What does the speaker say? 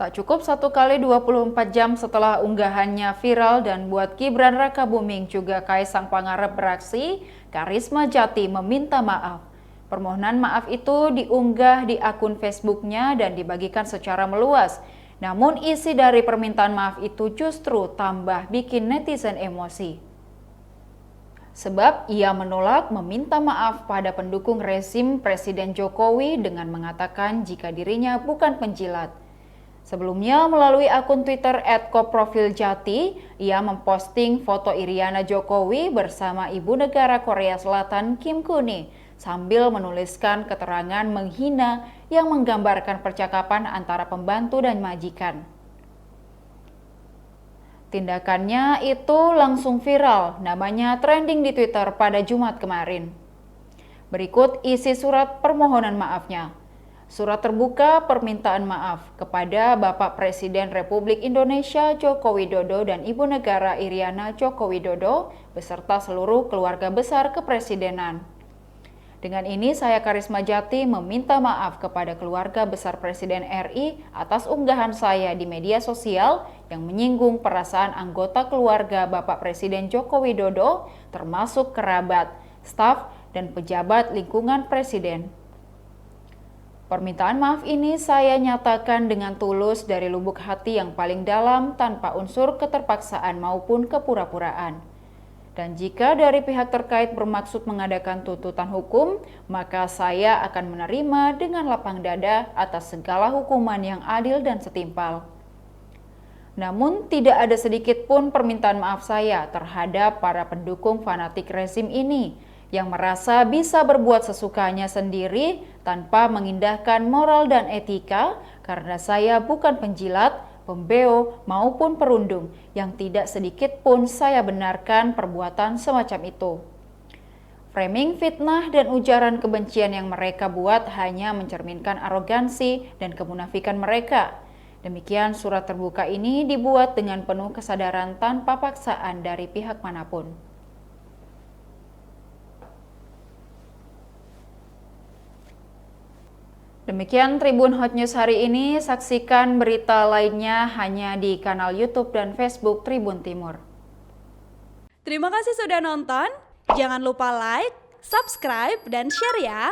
Tak cukup 1 kali 24 jam setelah unggahannya viral dan buat Gibran Rakabuming juga Kaisang Pangarep beraksi, Karisma Jati meminta maaf. Permohonan maaf itu diunggah di akun Facebooknya dan dibagikan secara meluas. Namun isi dari permintaan maaf itu justru tambah bikin netizen emosi. Sebab ia menolak meminta maaf pada pendukung rezim Presiden Jokowi dengan mengatakan jika dirinya bukan penjilat. Sebelumnya, melalui akun Twitter @koprofiljati, ia memposting foto Iriana Jokowi bersama Ibu Negara Korea Selatan Kim Kuni sambil menuliskan keterangan menghina yang menggambarkan percakapan antara pembantu dan majikan. Tindakannya itu langsung viral, namanya trending di Twitter pada Jumat kemarin. Berikut isi surat permohonan maafnya. Surat terbuka permintaan maaf kepada Bapak Presiden Republik Indonesia Joko Widodo dan Ibu Negara Iriana Joko Widodo beserta seluruh keluarga besar kepresidenan. Dengan ini saya Karisma Jati meminta maaf kepada keluarga besar Presiden RI atas unggahan saya di media sosial yang menyinggung perasaan anggota keluarga Bapak Presiden Joko Widodo termasuk kerabat, staf, dan pejabat lingkungan Presiden. Permintaan maaf ini saya nyatakan dengan tulus dari lubuk hati yang paling dalam tanpa unsur keterpaksaan maupun kepura-puraan. Dan jika dari pihak terkait bermaksud mengadakan tuntutan hukum, maka saya akan menerima dengan lapang dada atas segala hukuman yang adil dan setimpal. Namun tidak ada sedikit pun permintaan maaf saya terhadap para pendukung fanatik rezim ini yang merasa bisa berbuat sesukanya sendiri tanpa mengindahkan moral dan etika karena saya bukan penjilat, pembeo, maupun perundung yang tidak sedikit pun saya benarkan perbuatan semacam itu. Framing fitnah dan ujaran kebencian yang mereka buat hanya mencerminkan arogansi dan kemunafikan mereka. Demikian surat terbuka ini dibuat dengan penuh kesadaran tanpa paksaan dari pihak manapun. Demikian Tribun Hot News hari ini, saksikan berita lainnya hanya di kanal YouTube dan Facebook Tribun Timur. Terima kasih sudah nonton, jangan lupa like, subscribe, dan share ya!